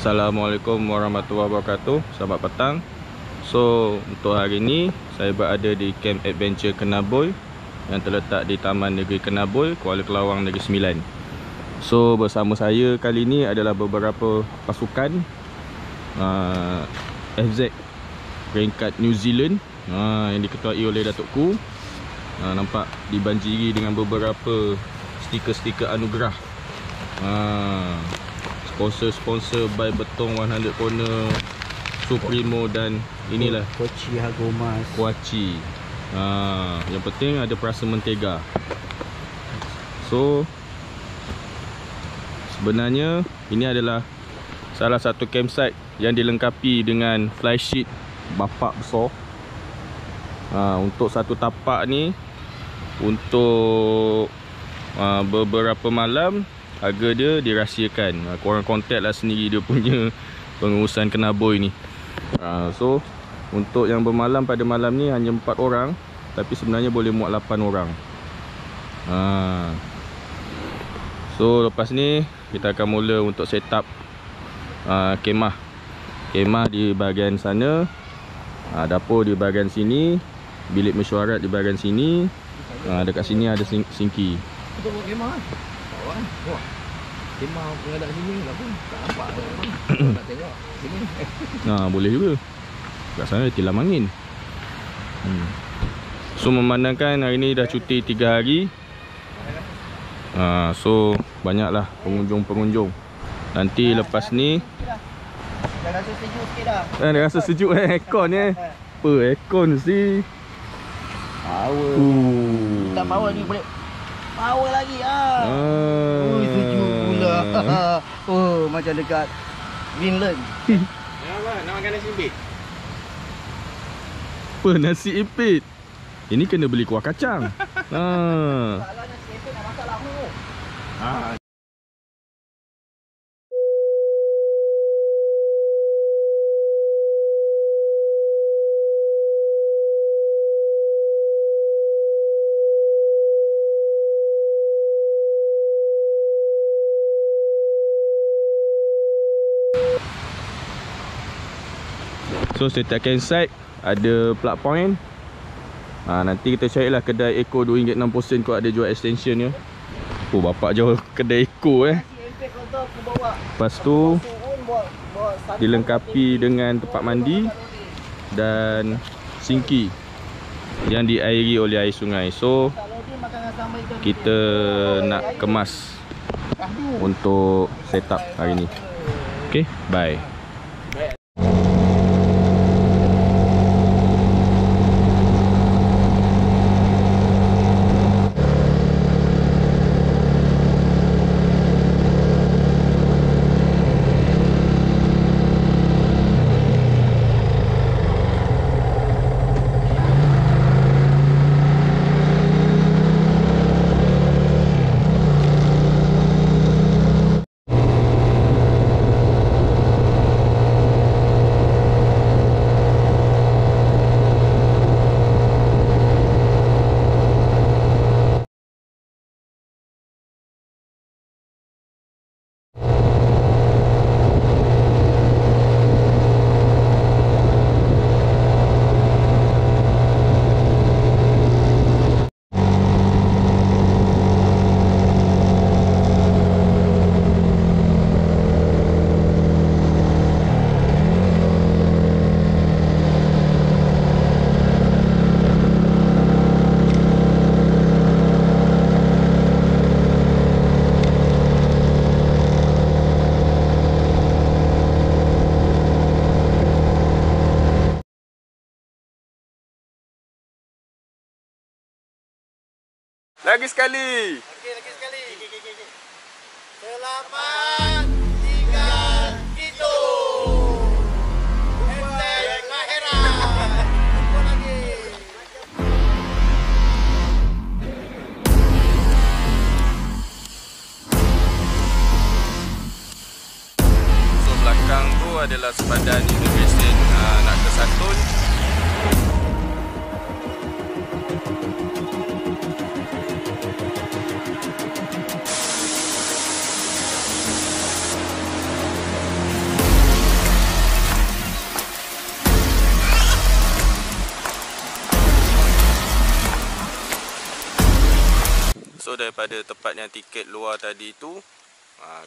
Assalamualaikum warahmatullahi wabarakatuh. Selamat petang. So untuk hari ini saya berada di Camp Adventure Kenabul yang terletak di Taman Negeri Kenabul, Kuala Kelawang, Negeri Sembilan. So bersama saya kali ini adalah beberapa pasukan FZ peringkat New Zealand yang diketuai oleh Datuk Ku. Nampak dibanjiri dengan beberapa stiker-stiker anugerah. Sponsor by Betong 100 Corner, Supremo dan inilah Kuaci Hagomas. Kuaci. Yang penting ada perasa mentega. So sebenarnya ini adalah salah satu campsite yang dilengkapi dengan fly sheet bapak besar. Untuk satu tapak ni, untuk beberapa malam harga dia dirahsiakan. Korang contact lah sendiri dia punya pengurusan Kenabul ni. So untuk yang bermalam pada malam ni hanya 4 orang, tapi sebenarnya boleh muat 8 orang. So lepas ni kita akan mula untuk set up kemah. Kemah di bahagian sana, dapur di bahagian sini, bilik mesyuarat di bahagian sini. Dekat sini ada sinki. Kita buat kemah kan? Wah, kemah pengadap sini tak pun tak nampak ada orang. Nak tengok sini. Boleh juga. Kat sana tilam angin. So memandangkan hari ni dah cuti 3 hari, so banyaklah pengunjung-pengunjung. Nanti lepas ni Dah rasa sejuk sikit dah. dah rasa sejuk aircon Apa aircon si? Power. Tak power ni boleh power lagi sejuk pula. Macam dekat Greenland. Nak makan nasi impit. Apa nasi impit? Ini kena beli kuah kacang. Masalah nasi impit nak masak lama tu. So setiap campsite ada plug point. Nanti kita carilah kedai Eko RM2.60 kot ada jual extension ya. Bapak jual kedai Eko Lepas tu dilengkapi dengan tempat mandi dan sinki yang diairi oleh air sungai. So kita nak kemas untuk setup hari ni. Okay, bye. Lagi sekali. Lagi sekali. Selamat tinggal kita. Hashtag Mahera. Jumpa lagi. So belakang tu adalah sepadan immigration nak ke Satun. daripada tempat yang tiket luar tadi tu,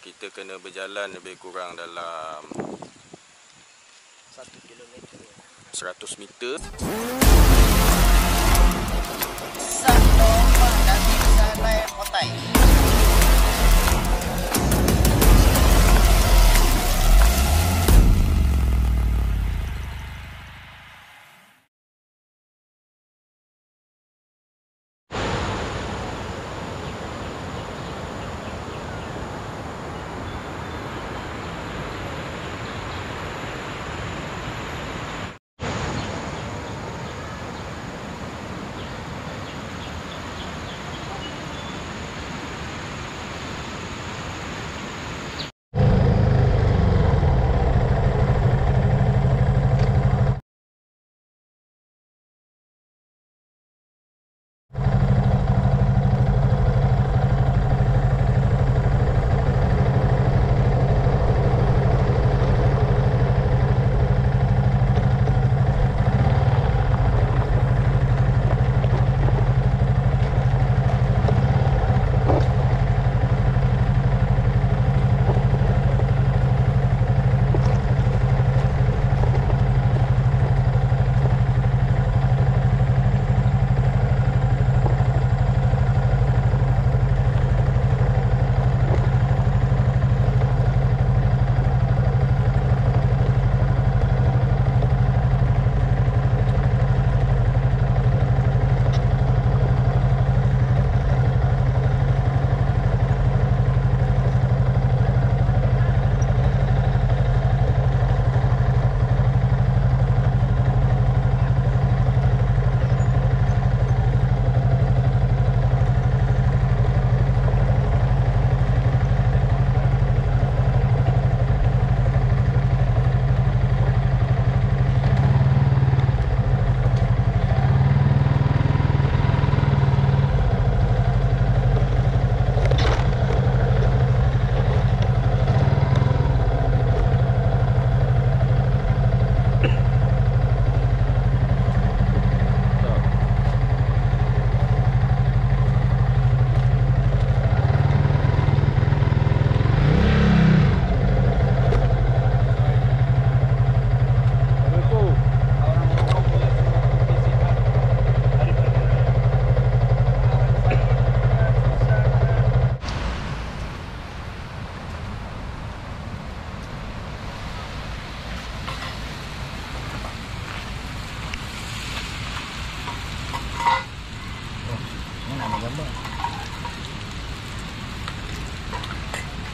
kita kena berjalan lebih kurang dalam 1 kilometer. 100 meter. Satu dari Salai Potai.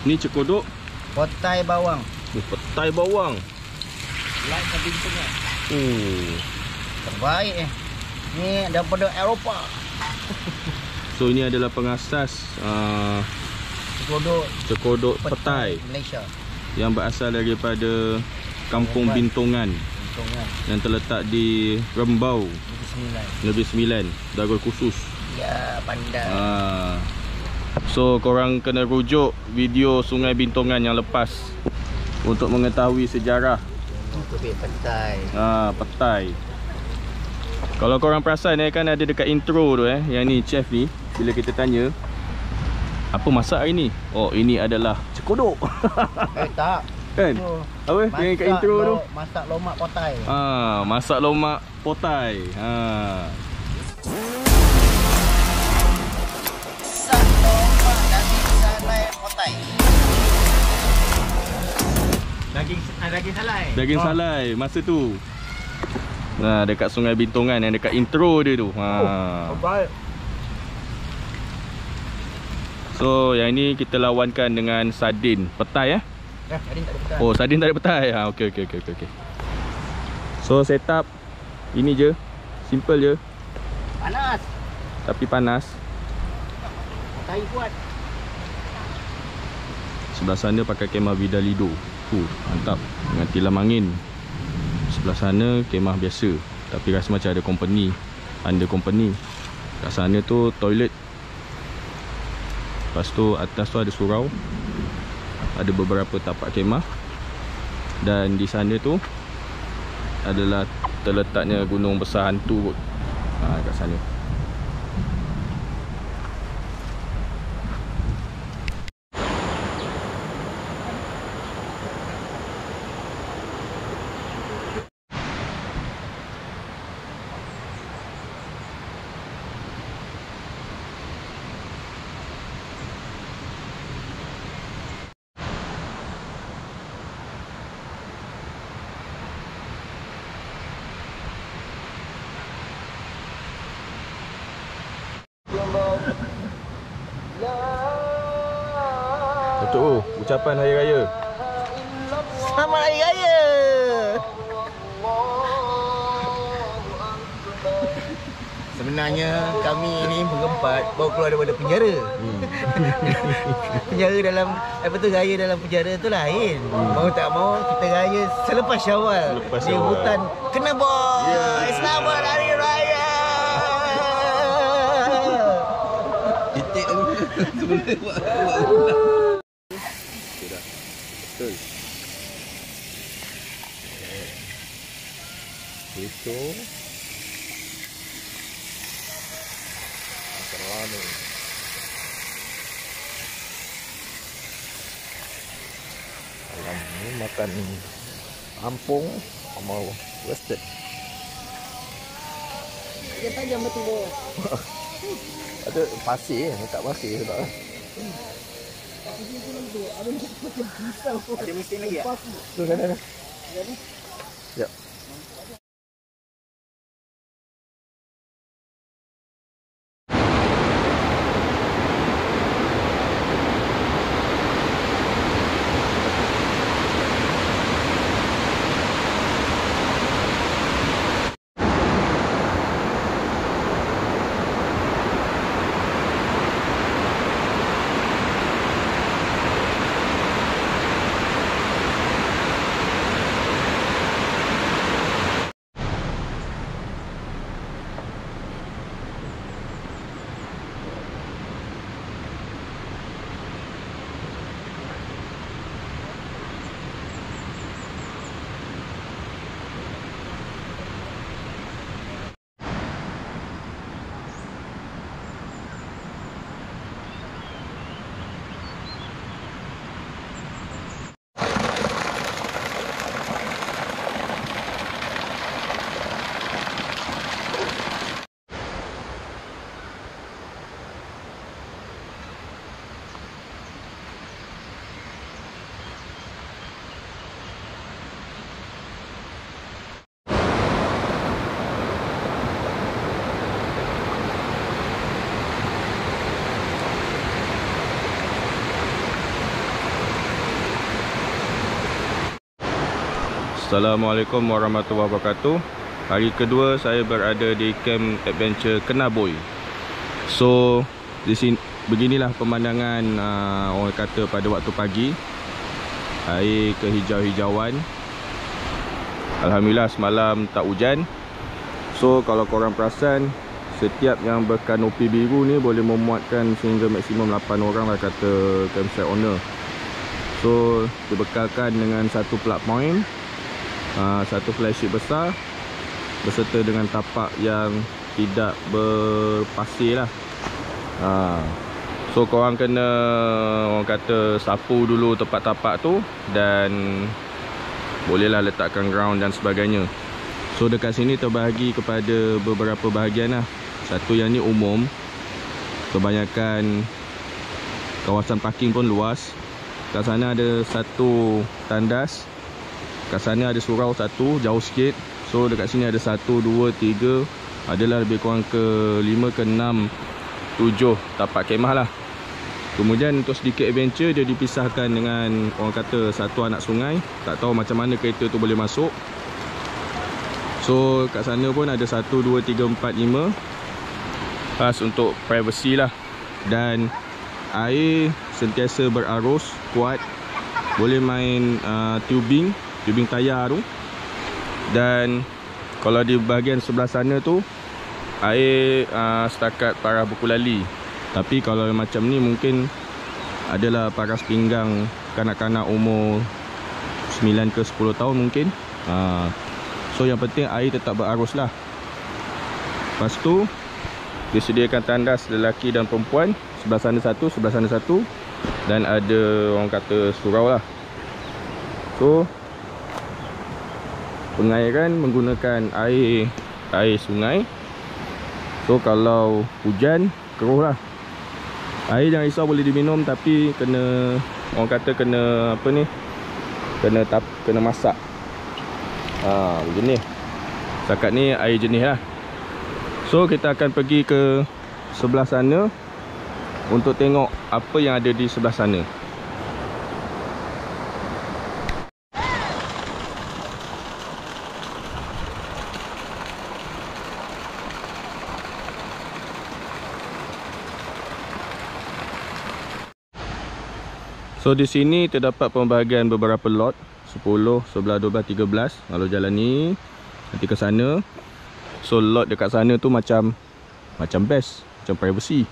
Ni cekodok Potai bawang. petai bawang. Like ke bintangnya. Terbaik Ni daripada Eropah. So ini adalah pengasas cekodok petai Malaysia yang berasal daripada Kampung Bintongan yang terletak di Rembau, Negeri Sembilan, Darul Khusus. Ya, pandai. So korang kena rujuk video Sungai Bintongan yang lepas untuk mengetahui sejarah petai. Petai. Kalau korang perasan kan ada dekat intro tu yang ni chef ni bila kita tanya apa masak hari ni? Oh, ini adalah cekodok. Tak. Kan? Apa? Yang kat intro tu? Masak lomak potai. Masak lomak potai. Daging salai. Daging salai masa tu. Dekat Sungai Bintongan yang dekat intro dia tu. Baik. So yang ni kita lawankan dengan sardin petai Sardin tak ada petai. Oh, sardin tak ada petai. Okey. So setup ini je. Simple je. Panas. Tapi panas. Petai kuat. Sebelah sana pakai kemah Vidalido. Mantap. Dengan tilam angin. Sebelah sana kemah biasa, tapi rasa macam ada company, under company. Kat sana tu toilet. Lepas tu atas tu ada surau. Ada beberapa tapak kemah. Dan di sana tu adalah terletaknya gunung besar hantu kot. Kat sana. ucapan Hari Raya. Selamat Hari Raya. Sebenarnya kami ini berempat baru keluar daripada penjara. Penjara dalam raya dalam penjara tu lain. Mau tak mau kita raya selepas Syawal Selepas di Syawal. hutan Kenaboy. Selamat Hari Raya. Titik tu. Sebelum buat. Betul. Itu terlalu. Alam ni makan kampung sama roasted. Dia tajam betul bawah. Ada pasir, letak pasir tak? Ada mesin lagi tak? Tu kan. Ya. Assalamualaikum warahmatullahi wabarakatuh. Hari kedua saya berada di Camp Adventure Kenaboy. So di sini beginilah pemandangan orang kata pada waktu pagi. Air kehijau-hijauan. Alhamdulillah semalam tak hujan. So kalau korang perasan, setiap yang berkanopi biru ni boleh memuatkan sehingga maksimum 8 orang lah kata campsite owner. So dibekalkan dengan satu plug point, satu flagship besar beserta dengan tapak yang tidak berpasir lah. So korang kena orang kata sapu dulu tempat tapak tu dan bolehlah letakkan ground dan sebagainya. So dekat sini terbahagi kepada beberapa bahagian lah. Satu yang ni umum, kebanyakan kawasan parking pun luas. Kat sana ada satu tandas, kat sana ada surau satu jauh sikit. So dekat sini ada 1, 2, 3, adalah lebih kurang ke 5 ke 6, 7 tapak kemah lah. Kemudian untuk sedikit adventure, dia dipisahkan dengan orang kata satu anak sungai. Tak tahu macam mana kereta tu boleh masuk. So kat sana pun ada 1, 2, 3, 4, 5 pas untuk privacy lah. Dan air sentiasa berarus kuat. Boleh main tubing tayar tu. Dan kalau di bahagian sebelah sana tu air setakat parah buku lali. Tapi kalau macam ni mungkin adalah paras pinggang kanak-kanak umur 9 ke 10 tahun mungkin. So yang penting air tetap berarus lah. Lepas tu disediakan tandas lelaki dan perempuan, sebelah sana satu, sebelah sana satu. Dan ada orang kata surau lah. So pengairan menggunakan air sungai. So kalau hujan keruh lah. Air jangan risau boleh diminum, tapi kena orang kata kena apa ni, kena masak. Begini. Setakat ni air jernih lah. So kita akan pergi ke sebelah sana untuk tengok apa yang ada di sebelah sana. So di sini terdapat pembahagian beberapa lot, 10, 11, 12, 13. Lalu jalan ni nanti ke sana. So lot dekat sana tu macam best, macam privacy.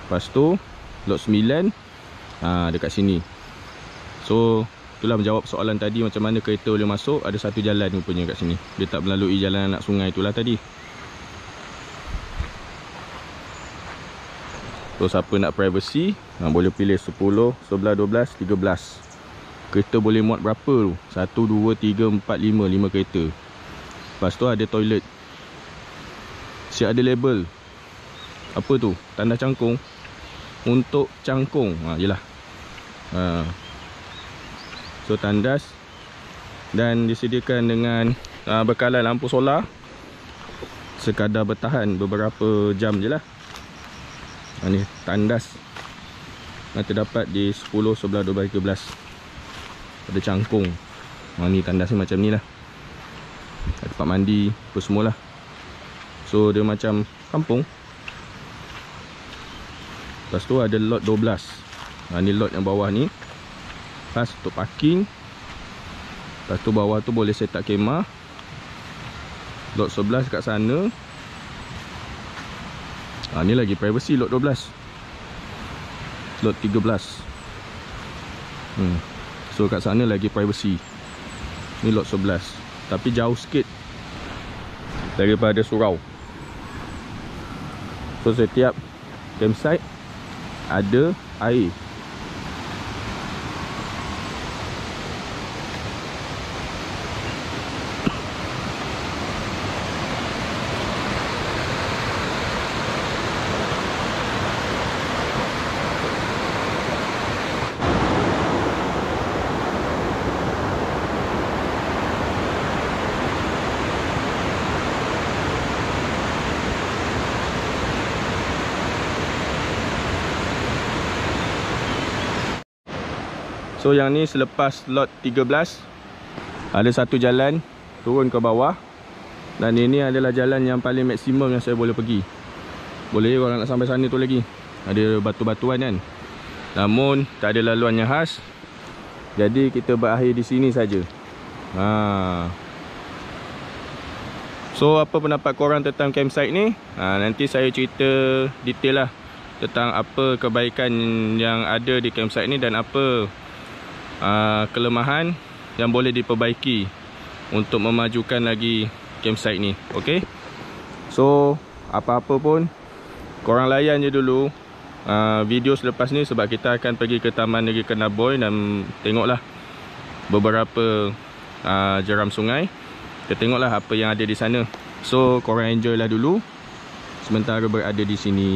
Lepas tu lot 9 dekat sini. So itulah menjawab soalan tadi, macam mana kereta boleh masuk. Ada satu jalan rupanya kat sini, dia tak melalui jalan anak sungai itulah tadi. So siapa nak privacy, boleh pilih 10, 11, 12, 13. Kereta boleh muat berapa tu? 1, 2, 3, 4, 5 kereta. Lepas tu ada toilet. Siap ada label. Apa tu? Tanda cangkung. Untuk cangkung. Yelah. So tandas. Dan disediakan dengan bekalan lampu solar. Sekadar bertahan beberapa jam je lah. Ni tandas yang terdapat di 10, 11, 12, 13. Ada cangkung. Ni tandas ni macam ni lah. Ada tempat mandi, apa semualah. So dia macam kampung. Lepas tu ada lot 12. Ni lot yang bawah ni. Pas untuk parking. Lepas tu bawah tu boleh set up kemah. Lot 11 kat sana. Ni lagi privacy, lot 12. Lot 13. So kat sana lagi privacy. Ni lot 11. Tapi jauh sikit daripada surau. So setiap campsite ada air. So yang ni selepas lot 13 ada satu jalan turun ke bawah. Dan ini adalah jalan yang paling maksimum yang saya boleh pergi. Boleh kalau nak sampai sana tu lagi. Ada batu-batuan kan. Namun tak ada laluan yang khas. Jadi kita berakhir di sini saja. So apa pendapat korang tentang campsite ni? Nanti saya cerita detail lah tentang apa kebaikan yang ada di campsite ni dan apa kelemahan yang boleh diperbaiki untuk memajukan lagi campsite ni. Okay. So apa-apa pun korang layan je dulu video selepas ni, sebab kita akan pergi ke Taman Negeri Kenaboy dan tengoklah beberapa jeram sungai. Kita tengoklah apa yang ada di sana. So korang enjoy lah dulu sementara berada di sini.